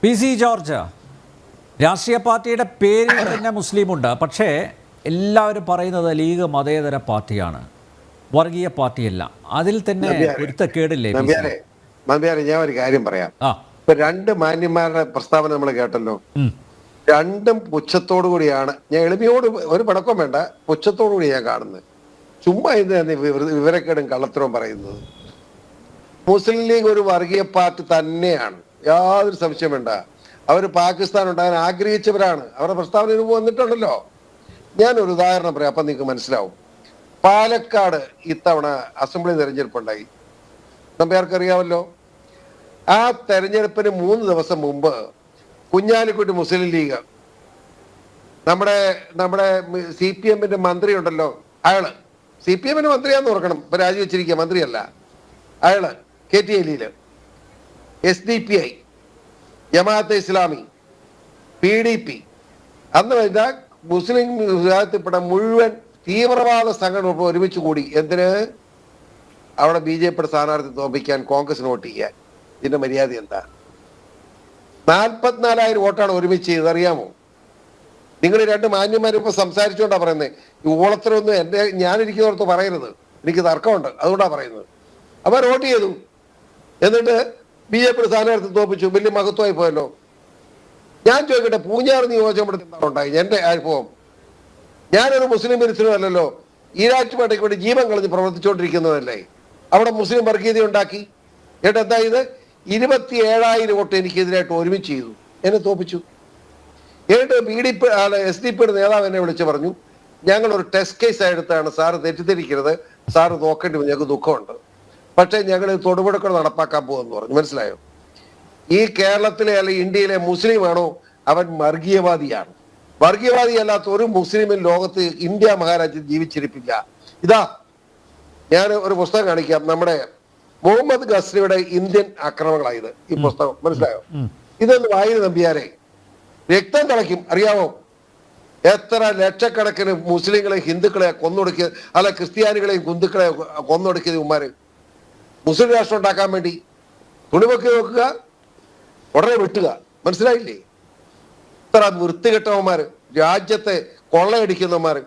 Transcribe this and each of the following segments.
PC George, രാഷ്ട്രീയ പാർട്ടിയുടെ പേരിൽ തന്നെ മുസ്ലിമുണ്ട്. പക്ഷേ എല്ലാവരും പറയുന്നത് ലീഗ് മതേതര പാർട്ടിയാണ്, വർഗീയ പാർട്ടിയല്ല. അതിൽ തന്നെ പൊരുത്തക്കേടില്ലേ? ഞാൻ ഒരു കാര്യം പറയാം. ഇപ്പൊ രണ്ട് മാന്യന്മാരുടെ പ്രസ്താവന നമ്മൾ കേട്ടല്ലോ. രണ്ടും പുച്ഛത്തോടു കൂടിയാണ്. ഞാൻ എളിമയോട് ഒരു പടക്കം വേണ്ട, പുച്ഛത്തോടു കൂടി ഞാൻ കാണുന്നത്. ചുമ്മാ ഇത് വിവരക്കേടും കള്ളത്തരവും പറയുന്നത്. മുസ്ലിം ലീഗ് ഒരു വർഗീയ പാർട്ടി തന്നെയാണ്, യാതൊരു സംശയം വേണ്ട. അവർ പാകിസ്ഥാൻ ഉണ്ടാകാൻ ആഗ്രഹിച്ചവരാണ്. അവരുടെ പ്രസ്താവന വന്നിട്ടുണ്ടല്ലോ. ഞാനൊരു ഉദാഹരണം പറയാം, അപ്പൊ നിങ്ങൾക്ക് മനസ്സിലാവും. പാലക്കാട് ഇത്തവണ അസംബ്ലി തെരഞ്ഞെടുപ്പുണ്ടായി, നമുക്കറിയാമല്ലോ. ആ തെരഞ്ഞെടുപ്പിന് 3 ദിവസം മുമ്പ് കുഞ്ഞാലിക്കുട്ടി മുസ്ലിം ലീഗ് നമ്മുടെ CPM-ന്റെ മന്ത്രി ഉണ്ടല്ലോ, അയാള് CPM-ന്റെ മന്ത്രിയാന്ന് ഓർക്കണം, ഇപ്പൊ രാജിവെച്ചിരിക്കുക, മന്ത്രിയല്ല അയാള്. KT Jaleel, SDPI, Jamaat-e Islami, PDP, അന്ന് കഴിഞ്ഞാൽ മുസ്ലിം വിഭാഗത്തിൽപ്പെട്ട മുഴുവൻ തീവ്രവാദ സംഘടന ഒരുമിച്ച് കൂടി. എന്തിന്? അവിടെ BJP സ്ഥാനാർത്ഥി തോൽപ്പിക്കാൻ, കോൺഗ്രസ് വോട്ട് ചെയ്യാൻ. ഇതിന്റെ മര്യാദ എന്താ? 44,000 വോട്ടാണ് ഒരുമിച്ച് ചെയ്തത്, അറിയാമോ? നിങ്ങൾ രണ്ട് മാന്യന്മാരും ഇപ്പൊ സംസാരിച്ചുകൊണ്ടാ പറയുന്നത്. ഈ ഓളത്തരൊന്നും ഞാനിരിക്കുന്നോർത്ത് പറയരുത്, എനിക്ക് തർക്കമുണ്ട്, അതുകൊണ്ടാണ് പറയുന്നത്. അവർ വോട്ട് ചെയ്തു, എന്നിട്ട് BJP സ്ഥാനാർത്ഥി തോൽപ്പിച്ചു. വലിയ മഹത്വമായി പോയല്ലോ. ഞാൻ ചോദിക്കട്ടെ, പൂഞ്ഞാർ നിയോജകമണ്ഡലത്തിൽ എന്താണ് ഉണ്ടായി? എന്റെ അനുഭവം, ഞാനൊരു മുസ്ലിം വിരുദ്ധനല്ലോ, ഈരാറ്റുപേട്ടയ്ക്ക് വേണ്ടി ജീവൻ കളഞ്ഞ് പ്രവർത്തിച്ചുകൊണ്ടിരിക്കുന്നതല്ലേ. അവിടെ മുസ്ലിം വർഗീയത ഉണ്ടാക്കി. എന്നിട്ട് എന്താ ഇത്? 27,000 വോട്ട് എനിക്കെതിരായിട്ട് ഒരുമിച്ച് ചെയ്തു, എന്നെ തോൽപ്പിച്ചു. എന്നിട്ട് SDP-യുടെ നേതാവ് എന്നെ വിളിച്ച് പറഞ്ഞു, ഞങ്ങളൊരു ടെസ്റ്റ് കേസ് എടുത്താണ്, സാറ് തെറ്റിദ്ധരിക്കരുത്, സാറ് നോക്കേണ്ടി വന്നു, ഞങ്ങൾക്ക് ദുഃഖമുണ്ട്, പക്ഷേ ഞങ്ങൾ തൊടുപുഴക്കൾ നടപ്പാക്കാൻ പോകുമെന്ന് പറഞ്ഞു. മനസ്സിലായോ? ഈ കേരളത്തിലെ അല്ലെങ്കിൽ ഇന്ത്യയിലെ മുസ്ലിമാണോ അവൻ വർഗീയവാദിയാണ്. വർഗീയവാദി അല്ലാത്ത ഒരു മുസ്ലിമിൻ ലോകത്ത് ഇന്ത്യ മഹാരാജ്യത്ത് ജീവിച്ചിരിപ്പില്ല. ഇതാ ഞാൻ ഒരു പുസ്തകം കാണിക്കാം, നമ്മുടെ മുഹമ്മദ് ഗസ്നിയുടെ ഇന്ത്യൻ ആക്രമണങ്ങളായത് ഈ പുസ്തകം. മനസ്സിലായോ? ഇതൊന്ന് വായന നമ്പിയാരെ, രക്തം തിളയ്ക്കും. അറിയാമോ എത്ര ലക്ഷക്കണക്കിന് മുസ്ലിങ്ങളെ ഹിന്ദുക്കളെ കൊന്നൊടുക്കിയ, അല്ല ക്രിസ്ത്യാനികളെയും ഹിന്ദുക്കളെ കൊന്നൊടുക്കിയത് ഉമ്മാര് മുസ്ലിം രാഷ്ട്രം ഉണ്ടാക്കാൻ വേണ്ടി. തുണിവെക്കി നോക്കുക, ഉടനെ വെട്ടുക. മനസ്സിലായില്ലേ? ഇത്ര വൃത്തികെട്ടവന്മാര്, രാജ്യത്തെ കൊള്ളയടിക്കുന്നവന്മാര്.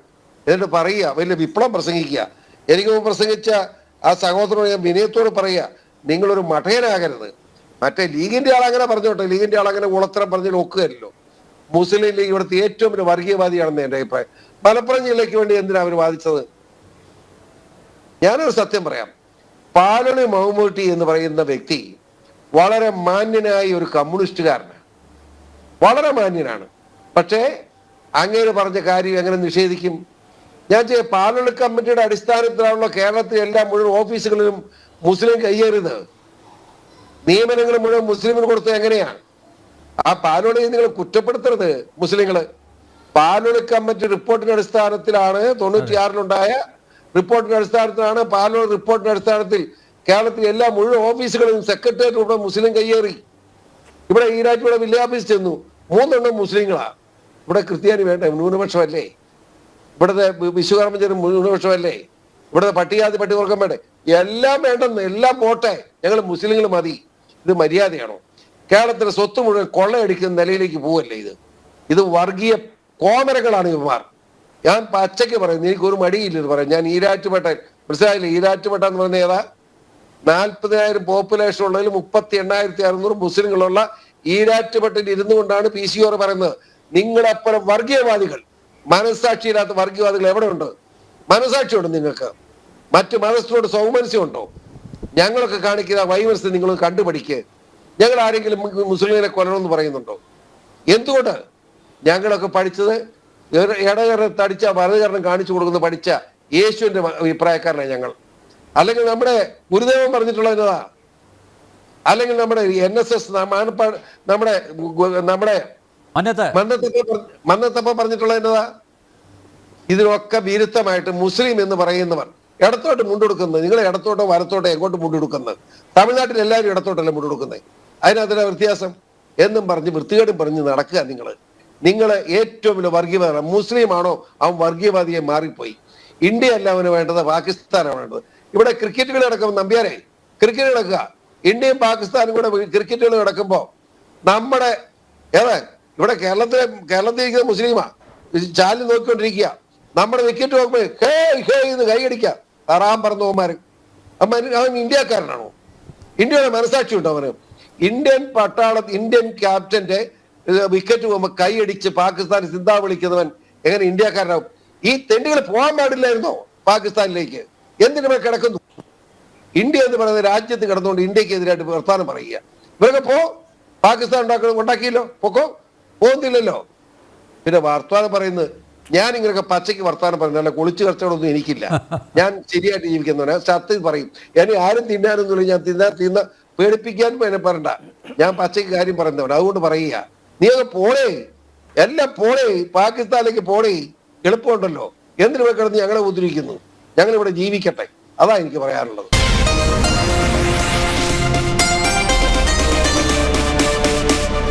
എന്നിട്ട് പറയുക, വലിയ വിപ്ലവം പ്രസംഗിക്കുക. എനിക്ക് പ്രസംഗിച്ച ആ സഹോദരനോട് ഞാൻ വിനയത്തോട് പറയുക, നിങ്ങളൊരു മഠയനാകരുത്. മറ്റേ ലീഗിന്റെ ആളങ്ങനെ പറഞ്ഞോട്ടെ, ലീഗിന്റെ ആളങ്ങനെ ഉളത്തരം പറഞ്ഞ് നോക്കുകയല്ലോ. മുസ്ലിം ലീഗ് ഇവിടുത്തെ ഏറ്റവും വലിയ വർഗീയവാദിയാണെന്ന് എന്റെ അഭിപ്രായം. മലപ്പുറം ജില്ലയ്ക്ക് വേണ്ടി എന്തിനാ അവർ വാദിച്ചത്? ഞാനൊരു സത്യം പറയാം, പാലണി മഹമ്മൂട്ടി എന്ന് പറയുന്ന വ്യക്തി വളരെ മാന്യനായ ഒരു കമ്മ്യൂണിസ്റ്റുകാരനാണ്, വളരെ മാന്യനാണ്. പക്ഷേ അങ്ങേര് പറഞ്ഞ കാര്യം എങ്ങനെ നിഷേധിക്കും? ഞാൻ പാലണി കമ്മിറ്റിയുടെ അടിസ്ഥാനത്തിലാണല്ലോ കേരളത്തിലെ എല്ലാ മുഴുവൻ ഓഫീസുകളിലും മുസ്ലിം കയ്യേറിയത്. നിയമനങ്ങൾ മുഴുവൻ മുസ്ലിമിന് കൊടുത്തത് എങ്ങനെയാണ്? ആ പാലോളി നിങ്ങൾ കുറ്റപ്പെടുത്തരുത് മുസ്ലിങ്ങള്. പാലോളി കമ്മിറ്റി റിപ്പോർട്ടിന്റെ അടിസ്ഥാനത്തിലാണ് 96-ലുണ്ടായ റിപ്പോർട്ടിന്റെ അടിസ്ഥാനത്തിലാണ്, പാലോളി റിപ്പോർട്ടിന്റെ അടിസ്ഥാനത്തിൽ കേരളത്തിലെ എല്ലാ മുഴുവൻ ഓഫീസുകളിലും സെക്രട്ടേറിയറ്റ് ഇവിടെ മുസ്ലിം കയ്യേറി. ഇവിടെ ഈരാറ്റുപുഴ വില്ലേജ് ചെന്നു, 3 എണ്ണം മുസ്ലിങ്ങളാ. ഇവിടെ ക്രിസ്ത്യാനി വേണ്ട, ന്യൂനപക്ഷമല്ലേ? ഇവിടുത്തെ വിശ്വകർമ്മജനം ന്യൂനപക്ഷമല്ലേ? ഇവിടുത്തെ പട്ടികജാതി പട്ടികവർഗം വേണ്ടേ? എല്ലാം വേണ്ടെന്ന്, എല്ലാം പോട്ടെ, ഞങ്ങൾ മുസ്ലിങ്ങൾ മതി. ഇത് മര്യാദയാണോ? കേരളത്തിലെ സ്വത്ത് മുഴുവൻ കൊള്ളയടിക്കുന്ന നിലയിലേക്ക് പോവല്ലേ ഇത് വർഗീയ കോമരങ്ങളാണ് ഇവന്മാർ. ഞാൻ പച്ചയ്ക്ക് പറയുന്നു, എനിക്കൊരു മടിയില്ലെന്ന് പറയാം. ഞാൻ ഈരാറ്റുപേട്ട, മനസ്സിലായില്ലേ? ഈരാറ്റുപേട്ട എന്ന് പറഞ്ഞ ഏതാ? 40,000 പോപ്പുലേഷൻ ഉള്ളതിൽ 38,600 മുസ്ലിങ്ങളുള്ള ഈരാറ്റുപേട്ടയിൽ ഇരുന്നു കൊണ്ടാണ് PCR പറയുന്നത്, നിങ്ങളെപ്പോഴും വർഗീയവാദികൾ, മനസ്സാക്ഷിയില്ലാത്ത വർഗീയവാദികൾ എവിടെ ഉണ്ട്? മനസ്സാക്ഷിയുണ്ട് നിങ്ങൾക്ക്? മറ്റു മതസ്ഥരോട് സൗമനസ്യമുണ്ടോ? ഞങ്ങളൊക്കെ കാണിക്കുന്ന വൈമനസ്യം നിങ്ങൾ കണ്ടുപഠിക്കുക. ഞങ്ങൾ ആരെങ്കിലും മുസ്ലിമിനെ കൊല്ലണമെന്ന് പറയുന്നുണ്ടോ? എന്തുകൊണ്ട്? ഞങ്ങളൊക്കെ പഠിച്ചത് ഇടകരണം തടിച്ച വലതുകരണം കാണിച്ചു കൊടുക്കുന്ന പഠിച്ച യേശുവിന്റെ അഭിപ്രായക്കാരനാണ് ഞങ്ങൾ. അല്ലെങ്കിൽ നമ്മുടെ ഗുരുദേവൻ പറഞ്ഞിട്ടുള്ളത് എന്നതാ? അല്ലെങ്കിൽ നമ്മുടെ NSS നമ്മുടെ മന്നത്തപ്പ പറഞ്ഞിട്ടുള്ളത് എന്നതാ? ഇതിനൊക്കെ വിരുദ്ധമായിട്ട് മുസ്ലിം എന്ന് പറയുന്നവർ ഇടത്തോട്ട് മുണ്ടെടുക്കുന്നത്. നിങ്ങൾ ഇടത്തോട്ടോ വലത്തോട്ടോ എങ്ങോട്ട് മുണ്ടെടുക്കുന്നത്? തമിഴ്നാട്ടിൽ എല്ലാവരും ഇടത്തോട്ടല്ലേ മുണ്ടെടുക്കുന്നത്. അതിനകത്തിലെ വ്യത്യാസം എന്നും പറഞ്ഞ് വൃത്തികേടും പറഞ്ഞ് നടക്കുക. നിങ്ങൾ ഏറ്റവും വലിയ വർഗീയവാദ മുസ്ലിമാണോ അവൻ വർഗീയവാദിയെ മാറിപ്പോയി. ഇന്ത്യ അല്ല അവന് വേണ്ടത്, പാകിസ്ഥാനാണ് വേണ്ടത്. ഇവിടെ ക്രിക്കറ്റ് കളി നടക്കുമ്പോൾ നമ്പ്യാരെ, ക്രിക്കറ്റ് നടക്കുക, ഇന്ത്യയും പാകിസ്ഥാനും കൂടെ ക്രിക്കറ്റ് കളി നടക്കുമ്പോൾ നമ്മുടെ ഇവിടെ കേരളത്തിലിരിക്കുന്ന മുസ്ലിമാ ചാനൽ നോക്കിക്കൊണ്ടിരിക്കുക. നമ്മുടെ വിക്കറ്റ് നോക്കുമ്പോൾ ഹേ ഹേ എന്ന് കൈയടിക്കുക. തറാൻ പറഞ്ഞവന്മാര് അവൻ ഇന്ത്യക്കാരനാണോ? ഇന്ത്യയുടെ മനസാക്ഷി ഉണ്ടോ അവന്? ഇന്ത്യൻ ഇന്ത്യൻ ക്യാപ്റ്റന്റെ വിക്കറ്റ് പോകുമ്പോൾ കൈയടിച്ച് പാകിസ്ഥാൻ സിന്ധാ വിളിക്കുന്നവൻ എങ്ങനെ ഇന്ത്യക്കാരനാവും? ഈ തെണ്ടികൾ പോകാൻ പാടില്ലായിരുന്നോ പാകിസ്ഥാനിലേക്ക്? എന്തിനു കിടക്കുന്നു? ഇന്ത്യ എന്ന് പറയുന്ന രാജ്യത്ത് കിടന്നുകൊണ്ട് ഇന്ത്യക്ക് എതിരായിട്ട് വർത്താനം പറയുക. ഇവരൊക്കെ പാകിസ്ഥാൻ ഉണ്ടാക്കിയല്ലോ, പോകുന്നില്ലല്ലോ. പിന്നെ വർത്താനം പറയുന്നത് ഞാൻ ഇങ്ങനെയൊക്കെ പച്ചയ്ക്ക് വർത്താനം പറയുന്നത് അല്ല, കുളിച്ചു കച്ചവടമൊന്നും എനിക്കില്ല. ഞാൻ ശരിയായിട്ട് ജീവിക്കുന്നവനാ, സത്യം പറയും. എന്നെ ആരും തിന്നാനൊന്നുമില്ല. ഞാൻ തിന്ന പേടിപ്പിക്കാനും എന്നെ പറയണ്ട. ഞാൻ പച്ചയ്ക്ക് കാര്യം പറയുന്നവൻ, അതുകൊണ്ട് പറയുക. നീ അത് പോണേ, എല്ലാം പോണേ, പാകിസ്ഥാനിലേക്ക് പോണേ, എളുപ്പമുണ്ടല്ലോ. എന്തിനു കിടന്ന് ഞങ്ങളെ ഉദ്ധരിക്കുന്നു? ഞങ്ങളിവിടെ ജീവിക്കട്ടെ. അതാ എനിക്ക് പറയാനുള്ളത്.